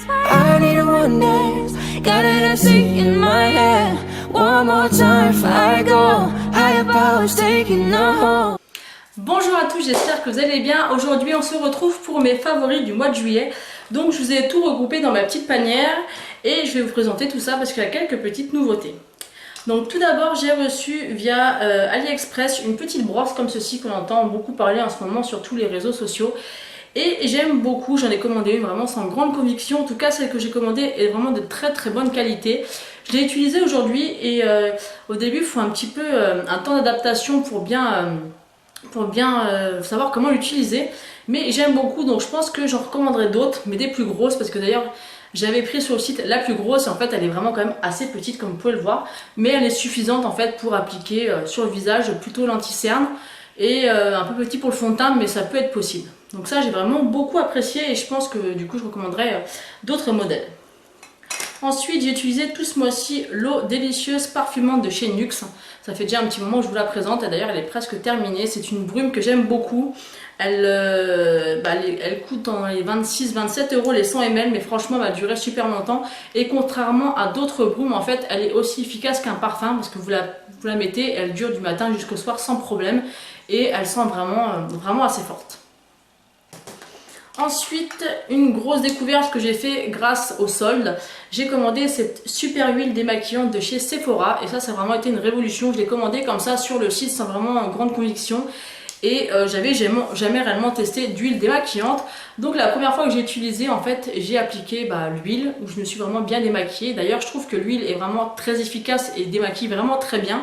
I need a one dance, got an MC in my head. One more time before I go, higher powers taking a hold. Bonjour à tous, j'espère que vous allez bien. Aujourd'hui on se retrouve pour mes favoris du mois de juillet. Donc je vous ai tout regroupé dans ma petite panière et je vais vous présenter tout ça parce qu'il y a quelques petites nouveautés. Donc tout d'abord j'ai reçu via AliExpress une petite brosse comme ceci qu'on entend beaucoup parler en ce moment sur tous les réseaux sociaux. Et j'aime beaucoup, j'en ai commandé une vraiment sans grande conviction. En tout cas celle que j'ai commandée est vraiment de très très bonne qualité. Je l'ai utilisée aujourd'hui et au début il faut un petit peu un temps d'adaptation pour bien savoir comment l'utiliser. Mais j'aime beaucoup, donc je pense que j'en recommanderai d'autres, mais des plus grosses, parce que d'ailleurs j'avais pris sur le site la plus grosse et en fait elle est vraiment quand même assez petite comme vous pouvez le voir, mais elle est suffisante en fait pour appliquer sur le visage, plutôt l'anti-cerne et un peu petit pour le fond de teint, mais ça peut être possible. Donc ça j'ai vraiment beaucoup apprécié et je pense que du coup je recommanderais d'autres modèles. Ensuite j'ai utilisé tout ce mois-ci l'eau délicieuse parfumante de chez Nuxe. Ça fait déjà un petit moment que je vous la présente et d'ailleurs elle est presque terminée. C'est une brume que j'aime beaucoup. Elle coûte dans les 26-27 € les 100 ml, mais franchement elle va durer super longtemps. Et contrairement à d'autres brumes, en fait elle est aussi efficace qu'un parfum parce que vous la mettez, elle dure du matin jusqu'au soir sans problème et elle sent vraiment assez forte. Ensuite, une grosse découverte que j'ai fait grâce aux soldes, j'ai commandé cette super huile démaquillante de chez Sephora et ça a vraiment été une révolution. Je l'ai commandé comme ça sur le site sans vraiment grande conviction et j'avais jamais réellement testé d'huile démaquillante. Donc la première fois que j'ai utilisé, en fait j'ai appliqué l'huile où je me suis vraiment bien démaquillée. D'ailleurs je trouve que l'huile est vraiment très efficace et démaquille vraiment très bien.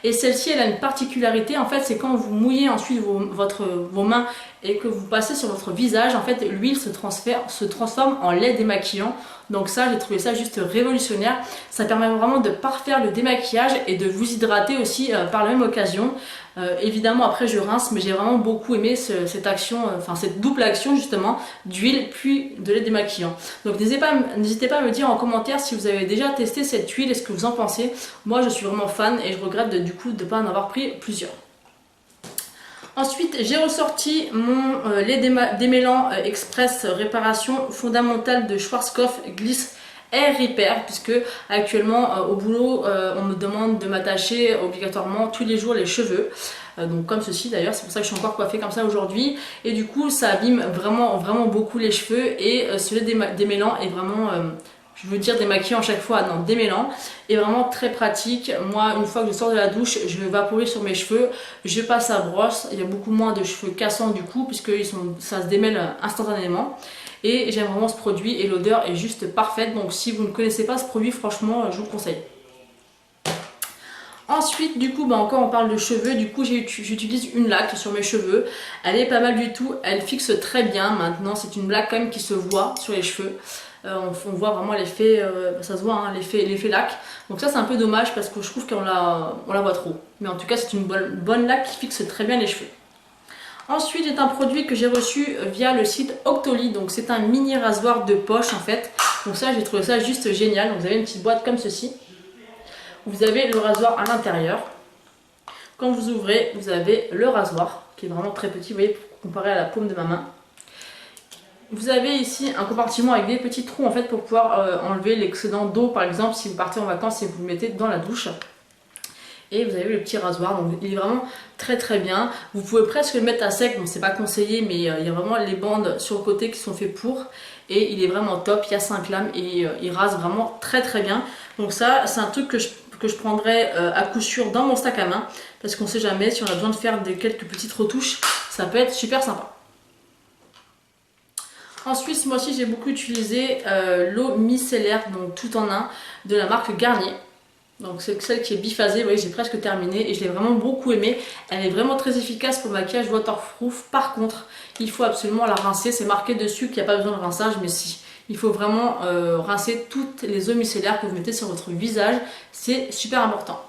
Et celle-ci elle a une particularité, en fait c'est quand vous mouillez ensuite vos mains et que vous passez sur votre visage, en fait l'huile se transforme en lait démaquillant. Donc ça j'ai trouvé ça juste révolutionnaire. Ça permet vraiment de parfaire le démaquillage et de vous hydrater aussi par la même occasion. Évidemment après je rince, mais j'ai vraiment beaucoup aimé cette action, cette double action justement d'huile puis de lait démaquillant. Donc n'hésitez pas à me dire en commentaire si vous avez déjà testé cette huile et ce que vous en pensez. Moi je suis vraiment fan et je regrette du coup de ne pas en avoir pris plusieurs. Ensuite j'ai ressorti mon lait démêlant express réparation fondamentale de Schwarzkopf Gliss Hair Repair, puisque actuellement au boulot on me demande de m'attacher obligatoirement tous les jours les cheveux, donc comme ceci d'ailleurs, c'est pour ça que je suis encore coiffée comme ça aujourd'hui et du coup ça abîme vraiment beaucoup les cheveux et ce lait démêlant est vraiment je veux dire démaquillant à chaque fois, non, démêlant, est vraiment très pratique. Moi, une fois que je sors de la douche, je vais vaporise sur mes cheveux, je passe à brosse, il y a beaucoup moins de cheveux cassants du coup, puisque ça se démêle instantanément. Et j'aime vraiment ce produit et l'odeur est juste parfaite, donc si vous ne connaissez pas ce produit, franchement, je vous le conseille. Ensuite, du coup, encore on parle de cheveux, du coup j'utilise une laque sur mes cheveux. Elle est pas mal du tout, elle fixe très bien maintenant, c'est une laque quand même qui se voit sur les cheveux. On voit vraiment l'effet, ça se voit, hein, l'effet laque. Donc ça c'est un peu dommage parce que je trouve qu'on la voit trop. Mais en tout cas c'est une bonne laque qui fixe très bien les cheveux. Ensuite c'est un produit que j'ai reçu via le site Octoly. Donc c'est un mini rasoir de poche en fait. Donc ça j'ai trouvé ça juste génial. Donc vous avez une petite boîte comme ceci. Vous avez le rasoir à l'intérieur. Quand vous ouvrez, vous avez le rasoir qui est vraiment très petit, vous voyez, comparé à la paume de ma main. Vous avez ici un compartiment avec des petits trous en fait pour pouvoir enlever l'excédent d'eau par exemple si vous partez en vacances et vous le mettez dans la douche. Et vous avez le petit rasoir, donc il est vraiment très bien. Vous pouvez presque le mettre à sec, bon c'est pas conseillé mais il y a vraiment les bandes sur le côté qui sont faits pour. Et il est vraiment top, il y a 5 lames et il rase vraiment très bien. Donc ça c'est un truc que je prendrai à coup sûr dans mon sac à main. Parce qu'on sait jamais si on a besoin de faire quelques petites retouches, ça peut être super sympa. Ensuite, ce mois-ci, j'ai beaucoup utilisé l'eau micellaire, donc tout en un, de la marque Garnier. Donc c'est celle qui est biphasée, vous voyez, j'ai presque terminé et je l'ai vraiment beaucoup aimée. Elle est vraiment très efficace pour le maquillage waterproof. Par contre, il faut absolument la rincer. C'est marqué dessus qu'il n'y a pas besoin de rinçage, mais si. Il faut vraiment rincer toutes les eaux micellaires que vous mettez sur votre visage. C'est super important.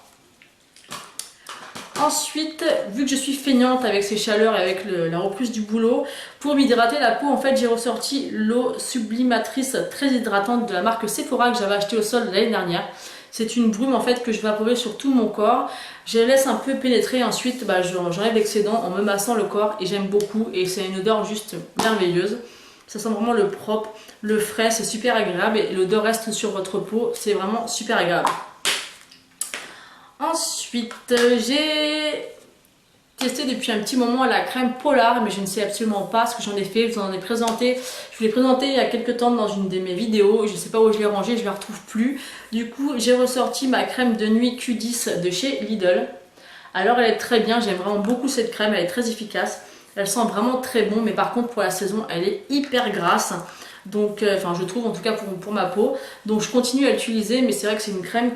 Ensuite, vu que je suis feignante avec ces chaleurs et avec la reprise du boulot, pour m'hydrater la peau, en fait, j'ai ressorti l'eau sublimatrice très hydratante de la marque Sephora que j'avais acheté au solde l'année dernière. C'est une brume en fait que je vaporise sur tout mon corps. Je la laisse un peu pénétrer, ensuite j'enlève l'excédent en me massant le corps et j'aime beaucoup et c'est une odeur juste merveilleuse. Ça sent vraiment le propre, le frais, c'est super agréable et l'odeur reste sur votre peau, c'est vraiment super agréable. Ensuite, j'ai testé depuis un petit moment la crème Polar, mais je ne sais absolument pas ce que j'en ai fait. Je vous en ai présenté, je vous l'ai présenté il y a quelques temps dans une de mes vidéos. Je ne sais pas où je l'ai rangée, je ne la retrouve plus. Du coup, j'ai ressorti ma crème de nuit Q10 de chez Lidl. Alors, elle est très bien, j'aime vraiment beaucoup cette crème, elle est très efficace. Elle sent vraiment très bon, mais par contre, pour la saison, elle est hyper grasse. Donc, enfin, je trouve en tout cas pour ma peau. Donc, je continue à l'utiliser, mais c'est vrai que c'est une crème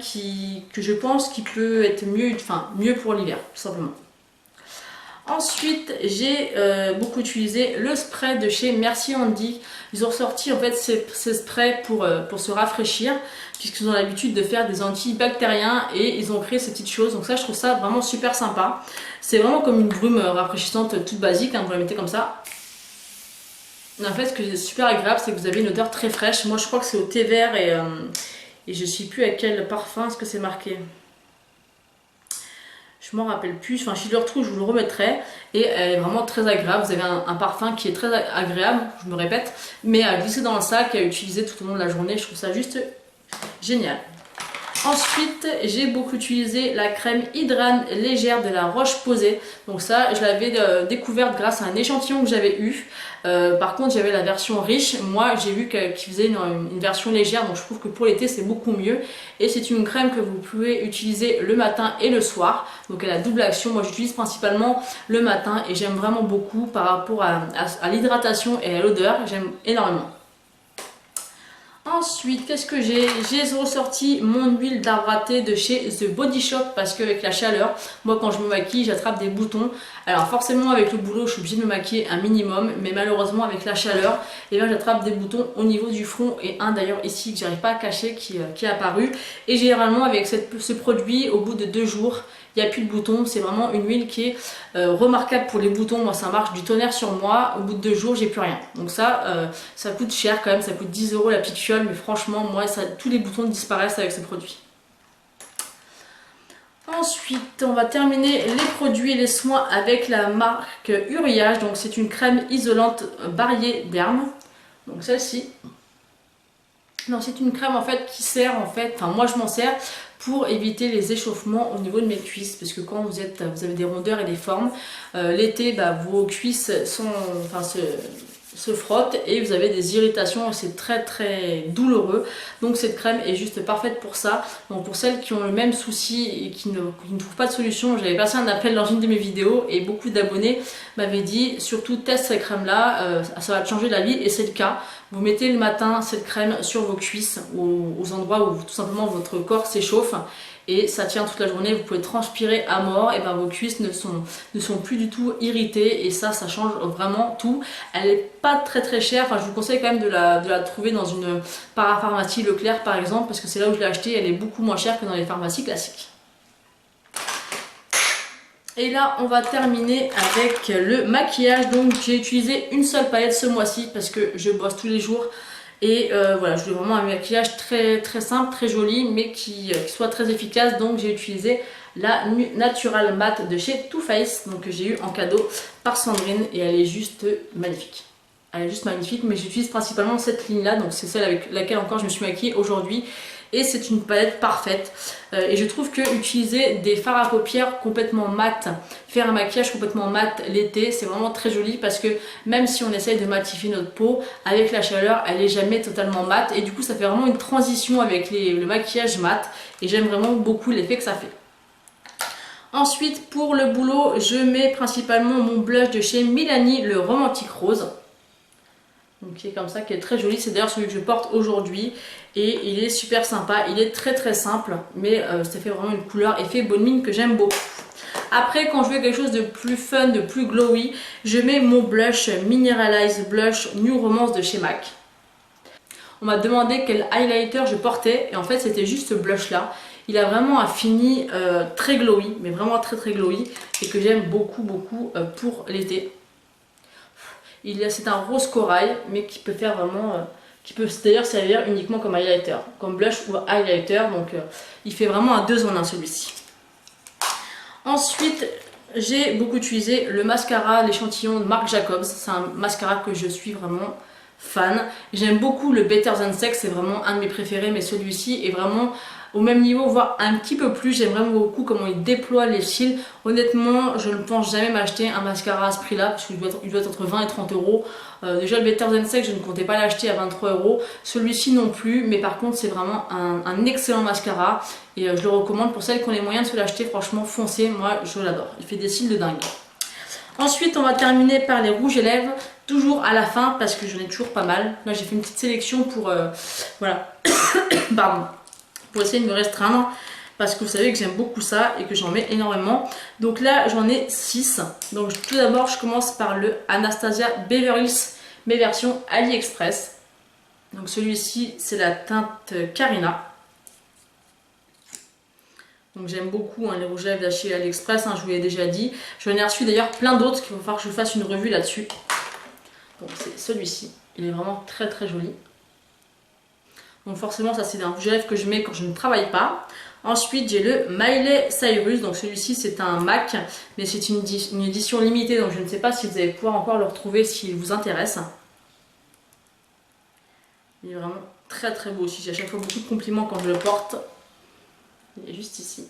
que je pense qui peut être mieux pour l'hiver, tout simplement. Ensuite, j'ai beaucoup utilisé le spray de chez Merci Handy. Ils ont sorti en fait ces sprays pour se rafraîchir, puisqu'ils ont l'habitude de faire des antibactériens et ils ont créé ces petites choses. Donc ça, je trouve ça vraiment super sympa. C'est vraiment comme une brume rafraîchissante toute basique, hein, vous la mettez comme ça. Et en fait, ce qui est super agréable, c'est que vous avez une odeur très fraîche. Moi, je crois que c'est au thé vert et je ne sais plus à quel parfum est-ce que c'est marqué. Je m'en rappelle plus, enfin si je le retrouve je vous le remettrai et elle est vraiment très agréable. Vous avez un parfum qui est très agréable, je me répète, mais à glisser dans le sac et à utiliser tout au long de la journée, je trouve ça juste génial. Ensuite, j'ai beaucoup utilisé la crème Hydrane légère de la Roche-Posay. Donc ça, je l'avais découverte grâce à un échantillon que j'avais eu. Par contre, j'avais la version riche. Moi, j'ai vu qu'il faisait une version légère. Donc je trouve que pour l'été, c'est beaucoup mieux. Et c'est une crème que vous pouvez utiliser le matin et le soir. Donc elle a double action. Moi, j'utilise principalement le matin et j'aime vraiment beaucoup par rapport à l'hydratation et à l'odeur. J'aime énormément. Ensuite, qu'est-ce que j'ai? J'ai ressorti mon huile d'arbre à thé de chez The Body Shop parce qu'avec la chaleur, moi quand je me maquille, j'attrape des boutons. Alors forcément avec le boulot, je suis obligée de me maquiller un minimum, mais malheureusement avec la chaleur, et bien j'attrape des boutons au niveau du front et un d'ailleurs ici que j'arrive pas à cacher qui est apparu. Et généralement avec ce produit, au bout de 2 jours, il n'y a plus de boutons. C'est vraiment une huile qui est remarquable pour les boutons. Moi ça marche du tonnerre sur moi, au bout de 2 jours j'ai plus rien. Donc ça coûte cher quand même, ça coûte 10 € la petite fiole, mais franchement moi tous les boutons disparaissent avec ce produit. Ensuite, on va terminer les produits et les soins avec la marque Uriage. Donc c'est une crème isolante Barrier Derme. Donc celle-ci. Non, c'est une crème en fait qui sert moi je m'en sers pour éviter les échauffements au niveau de mes cuisses, parce que quand vous avez des rondeurs et des formes, l'été vos cuisses se frottent et vous avez des irritations et c'est très très douloureux. Donc cette crème est juste parfaite pour ça. Donc pour celles qui ont le même souci et qui ne trouvent pas de solution, j'avais passé un appel dans une de mes vidéos et beaucoup d'abonnés m'avaient dit surtout teste cette crème là, ça va te changer la vie, et c'est le cas. Vous mettez le matin cette crème sur vos cuisses ou aux endroits où tout simplement votre corps s'échauffe et ça tient toute la journée, vous pouvez transpirer à mort, et vos cuisses ne sont plus du tout irritées, et ça change vraiment tout. Elle n'est pas très très chère, je vous conseille quand même de la trouver dans une parapharmacie Leclerc par exemple, parce que c'est là où je l'ai achetée, elle est beaucoup moins chère que dans les pharmacies classiques. Et là on va terminer avec le maquillage. Donc j'ai utilisé une seule palette ce mois-ci parce que je bosse tous les jours. Et voilà, je voulais vraiment un maquillage très très simple, très joli, mais qui soit très efficace. Donc j'ai utilisé la Natural Matte de chez Too Faced, donc que j'ai eu en cadeau par Sandrine, et elle est juste magnifique. Elle est juste magnifique, mais j'utilise principalement cette ligne là, donc c'est celle avec laquelle encore je me suis maquillée aujourd'hui. Et c'est une palette parfaite, et je trouve que utiliser des fards à paupières complètement mat, faire un maquillage complètement mat l'été, c'est vraiment très joli, parce que même si on essaye de matifier notre peau, avec la chaleur elle est jamais totalement mat, et du coup ça fait vraiment une transition avec le maquillage mat, et j'aime vraiment beaucoup l'effet que ça fait. Ensuite pour le boulot, je mets principalement mon blush de chez Milani, le Romantique Rose. Donc qui est comme ça, qui est très joli, c'est d'ailleurs celui que je porte aujourd'hui et il est super sympa, il est très très simple, mais ça fait vraiment une couleur effet bonne mine que j'aime beaucoup. Après, quand je veux quelque chose de plus fun, de plus glowy, je mets mon blush Mineralize Blush New Romance de chez MAC. On m'a demandé quel highlighter je portais et en fait c'était juste ce blush là. Il a vraiment un fini très glowy, mais vraiment très très glowy, et que j'aime beaucoup beaucoup pour l'été. C'est un rose corail, mais qui peut faire vraiment, qui peut d'ailleurs servir uniquement comme highlighter, comme blush ou highlighter. Donc il fait vraiment un 2 en 1 celui-ci. Ensuite, j'ai beaucoup utilisé le mascara, l'échantillon de Marc Jacobs. C'est un mascara que je suis vraiment fan. J'aime beaucoup le Better Than Sex, c'est vraiment un de mes préférés, mais celui-ci est vraiment au même niveau, voire un petit peu plus. J'aime vraiment beaucoup comment il déploie les cils. Honnêtement, je ne pense jamais m'acheter un mascara à ce prix-là, parce qu'il doit être entre 20 et 30 euros. Déjà le Better Than Sex, je ne comptais pas l'acheter à 23 euros. Celui-ci non plus, mais par contre c'est vraiment un excellent mascara. Et je le recommande pour celles qui ont les moyens de se l'acheter. Franchement, foncez, moi je l'adore. Il fait des cils de dingue. Ensuite, on va terminer par les rouges à lèvres, toujours à la fin parce que j'en ai toujours pas mal. Là, j'ai fait une petite sélection pour, voilà, pardon, pour essayer de me restreindre parce que vous savez que j'aime beaucoup ça et que j'en mets énormément. Donc là, j'en ai 6. Donc tout d'abord, je commence par le Anastasia Beverly Hills, mais version AliExpress. Donc celui-ci, c'est la teinte Carina. Donc j'aime beaucoup les rouges à lèvres chez AliExpress, je vous l'ai déjà dit. J'en ai reçu d'ailleurs plein d'autres qu'il va falloir que je fasse une revue là-dessus. Donc c'est celui-ci, il est vraiment très très joli. Donc forcément ça c'est un rouge à lèvres que je mets quand je ne travaille pas. Ensuite j'ai le Miley Cyrus, donc celui-ci c'est un MAC, mais c'est une édition limitée, donc je ne sais pas si vous allez pouvoir encore le retrouver s'il vous intéresse. Il est vraiment très très beau aussi, j'ai à chaque fois beaucoup de compliments quand je le porte. Il est juste ici.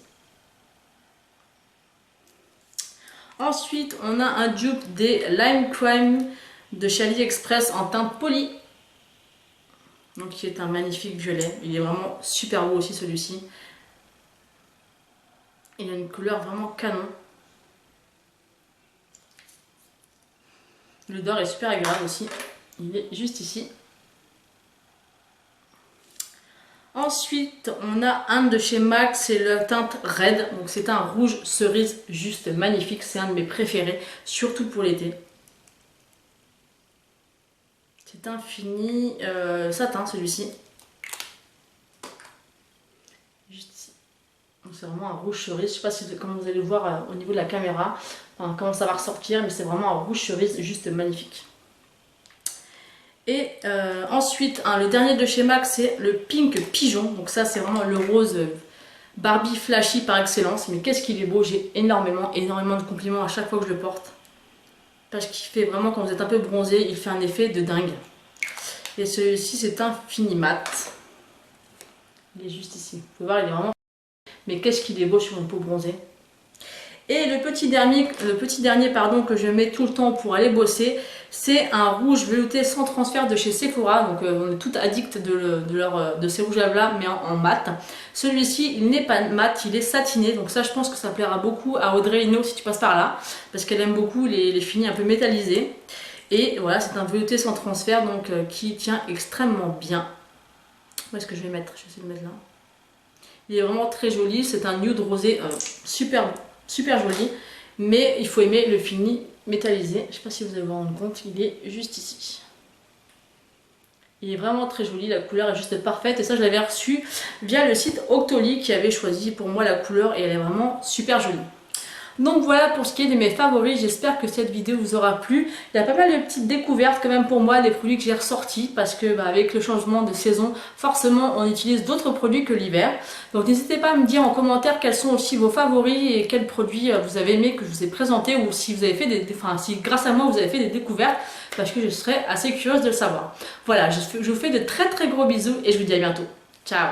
Ensuite, on a un dupe des Lime Crime de chez AliExpress en teinte polie. Donc, qui est un magnifique violet. Il est vraiment super beau aussi celui-ci. Il a une couleur vraiment canon. L'odeur est super agréable aussi. Il est juste ici. Ensuite, on a un de chez MAC, c'est la teinte Red. Donc c'est un rouge cerise juste magnifique. C'est un de mes préférés, surtout pour l'été. C'est un fini satin celui-ci. Juste ici. C'est vraiment un rouge cerise. Je ne sais pas si comment vous allez le voir au niveau de la caméra. Enfin, comment ça va ressortir, mais c'est vraiment un rouge cerise juste magnifique. Et ensuite, le dernier de chez MAC, c'est le Pink Pigeon. Donc ça, c'est vraiment le rose Barbie flashy par excellence. Mais qu'est-ce qu'il est beau, j'ai énormément de compliments à chaque fois que je le porte. Parce qu'il fait vraiment, quand vous êtes un peu bronzé, il fait un effet de dingue. Et celui-ci, c'est un fini mat. Il est juste ici. Vous pouvez voir, il est vraiment... Mais qu'est-ce qu'il est beau sur une peau bronzée. Et le petit dernier que je mets tout le temps pour aller bosser, c'est un rouge velouté sans transfert de chez Sephora. Donc on est toutes addictes de ces rouges à lèvres là, mais en mat. Celui-ci, il n'est pas mat, il est satiné. Donc ça, je pense que ça plaira beaucoup à Audrey Hinault si tu passes par là, parce qu'elle aime beaucoup les finis un peu métallisés. Et voilà, c'est un velouté sans transfert, donc qui tient extrêmement bien. Où est-ce que je vais mettre? Je vais essayer de mettre là. Il est vraiment très joli. C'est un nude rosé super joli, mais il faut aimer le fini métallisé. Je sais pas si vous allez vous rendre compte, il est juste ici. Il est vraiment très joli, la couleur est juste parfaite, et ça je l'avais reçu via le site Octoly qui avait choisi pour moi la couleur, et elle est vraiment super jolie. Donc voilà pour ce qui est de mes favoris, j'espère que cette vidéo vous aura plu. Il y a pas mal de petites découvertes quand même pour moi, des produits que j'ai ressortis, parce que avec le changement de saison, forcément on utilise d'autres produits que l'hiver. Donc n'hésitez pas à me dire en commentaire quels sont aussi vos favoris et quels produits vous avez aimé que je vous ai présenté, ou si vous avez fait si grâce à moi vous avez fait des découvertes, parce que je serais assez curieuse de le savoir. Voilà, je vous fais de très gros bisous et je vous dis à bientôt. Ciao!